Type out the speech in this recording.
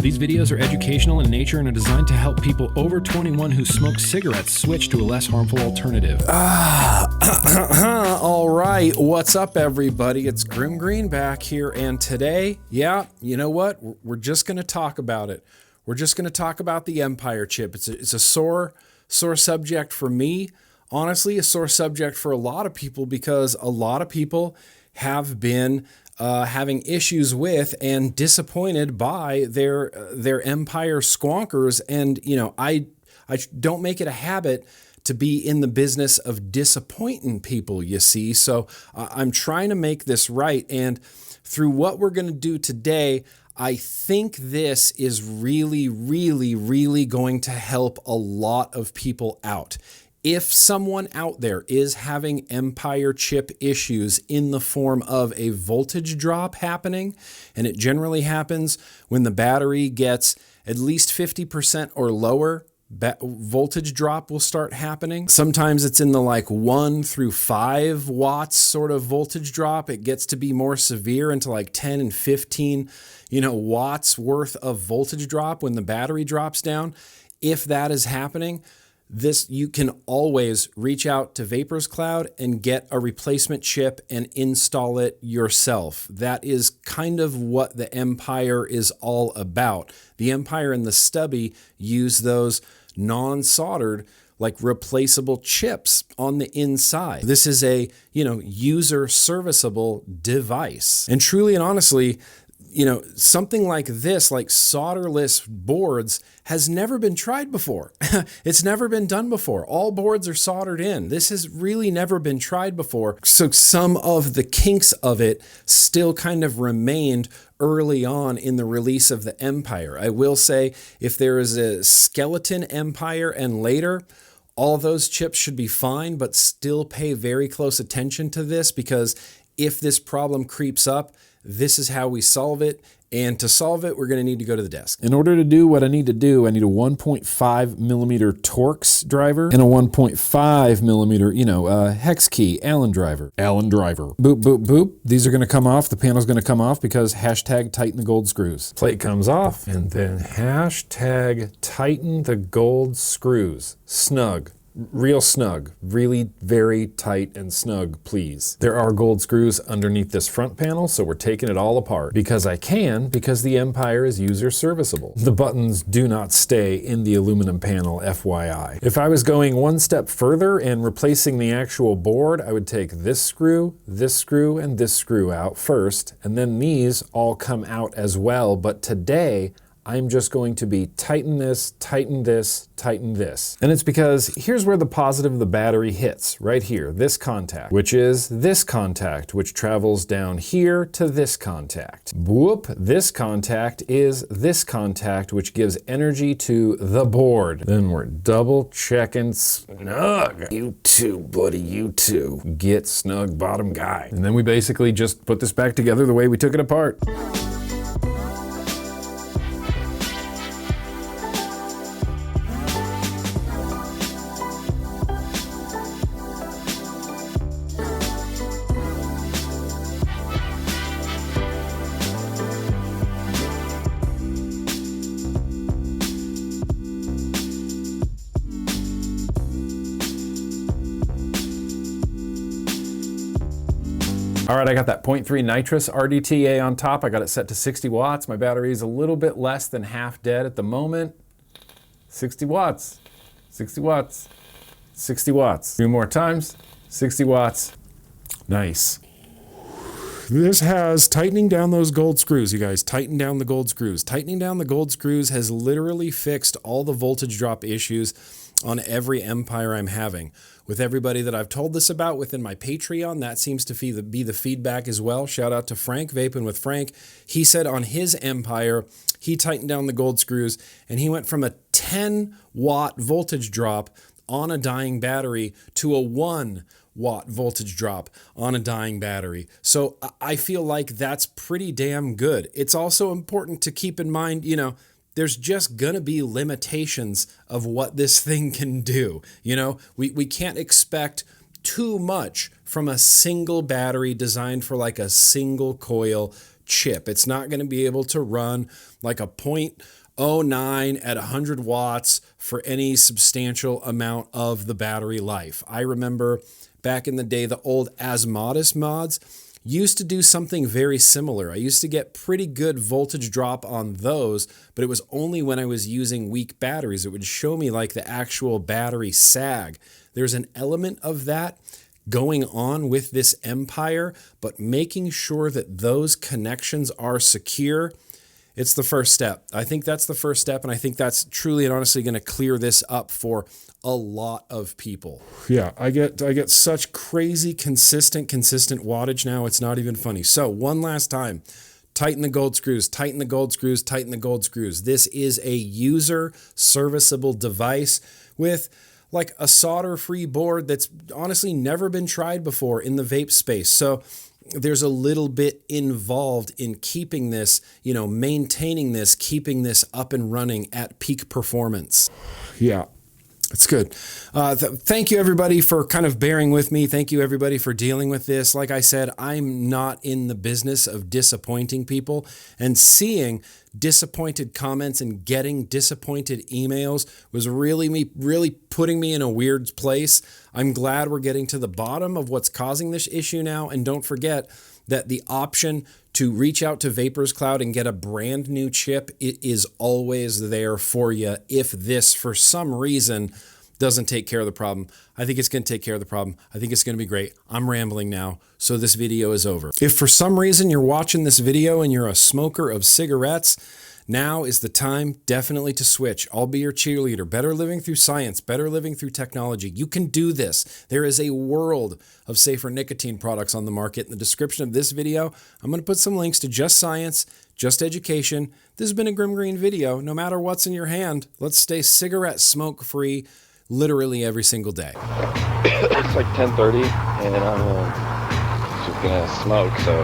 These videos are educational in nature and are designed to help people over 21 who smoke cigarettes switch to a less harmful alternative. All right, what's up everybody? It's GrimmGreen back here, and today, yeah, you know what? We're just gonna talk about it. We're just gonna talk about the Empire chip. It's a sore subject for me. Honestly, a sore subject for a lot of people because a lot of people have been having issues with and disappointed by their Empire squonkers. And, you know, I don't make it a habit to be in the business of disappointing people, you see. So I'm trying to make this right. And through what we're going to do today, I think this is really going to help a lot of people out. If someone out there is having Empire chip issues in the form of a voltage drop happening, and it generally happens when the battery gets at least 50% or lower, voltage drop will start happening. Sometimes it's in the like 1 through 5 watts sort of voltage drop. It gets to be more severe into like 10 and 15, watts worth of voltage drop when the battery drops down. If that is happening, you can always reach out to Vapors Cloud and get a replacement chip and install it yourself. That is kind of what the Empire is all about. The Empire and the Stubby use those non-soldered, like replaceable chips on the inside. This is a, user serviceable device. And truly and honestly, something like this, like solderless boards, has never been tried before. It's never been done before. All boards are soldered in. This has really never been tried before. So some of the kinks of it still kind of remained early on in the release of the Empire. I will say, if there is a skeleton Empire and later, all those chips should be fine, but still pay very close attention to this, because if this problem creeps up, this is how we solve it. And to solve it, we're going to need to go to the desk. In order to do what I need to do, I need a 1.5 millimeter Torx driver and a 1.5 millimeter, hex key Allen driver. Boop, boop, boop. These are going to come off. The panel's going to come off because hashtag tighten the gold screws. Plate comes off, and then hashtag tighten the gold screws. Snug. Real snug, really very tight and snug, please. There are gold screws underneath this front panel, so we're taking it all apart. Because the Empire is user serviceable. The buttons do not stay in the aluminum panel, FYI. If I was going one step further and replacing the actual board, I would take this screw, and this screw out first, and then these all come out as well. But today, I'm just going to be tighten this, tighten this, tighten this. And it's because here's where the positive of the battery hits, right here, this contact, which is this contact, which travels down here to this contact. Whoop, this contact is this contact, which gives energy to the board. Then we're double checking snug. You too, buddy, you too. Get snug, bottom guy. And then we basically just put this back together the way we took it apart. All right, I got that 0.3 nitrous RDTA on top. I got it set to 60 watts. My battery is a little bit less than half dead at the moment. 60 watts, 60 watts, 60 watts. 3 more times, 60 watts. Nice. This has tightening down those gold screws, you guys. Tighten down the gold screws. Tightening down the gold screws has literally fixed all the voltage drop issues on every Empire I'm having. With everybody that I've told this about within my Patreon, that seems to be the feedback as well. Shout out to Frank, Vaping with Frank. He said on his Empire, he tightened down the gold screws and he went from a 10 watt voltage drop on a dying battery to a 1 watt voltage drop on a dying battery. So I feel like that's pretty damn good. It's also important to keep in mind, there's just gonna be limitations of what this thing can do. We can't expect too much from a single battery designed for like a single coil chip. It's not going to be able to run like a 0.09 at 100 watts for any substantial amount of the battery life. I remember back in the day, the old Asmodus mods used to do something very similar. I used to get pretty good voltage drop on those, but it was only when I was using weak batteries. It would show me like the actual battery sag. There's an element of that going on with this Empire, but making sure that those connections are secure, it's the first step. I think that's the first step, and I think that's truly and honestly going to clear this up for a lot of people. Yeah, I get such crazy consistent wattage now. It's not even funny. So one last time, tighten the gold screws, tighten the gold screws, tighten the gold screws. This is a user serviceable device with like a solder-free board that's honestly never been tried before in the vape space. So there's a little bit involved in keeping this, maintaining this, keeping this up and running at peak performance. Yeah. It's good. Thank you, everybody, for kind of bearing with me. Thank you, everybody, for dealing with this. Like I said, I'm not in the business of disappointing people, and seeing disappointed comments and getting disappointed emails was really putting me in a weird place. I'm glad we're getting to the bottom of what's causing this issue now. And don't forget that the option to reach out to Vapors Cloud and get a brand new chip, it is always there for you if this, for some reason, doesn't take care of the problem. I think it's going to take care of the problem. I think it's going to be great. I'm rambling now, so this video is over. If for some reason you're watching this video and you're a smoker of cigarettes, now is the time definitely to switch. I'll be your cheerleader. Better living through science, better living through technology. You can do this. There is a world of safer nicotine products on the market. In the description of this video, I'm going to put some links to Just Science, Just Education. This has been a GrimmGreen video. No matter what's in your hand, let's stay cigarette smoke free literally every single day. It's like 10:30 and I'm just gonna smoke, so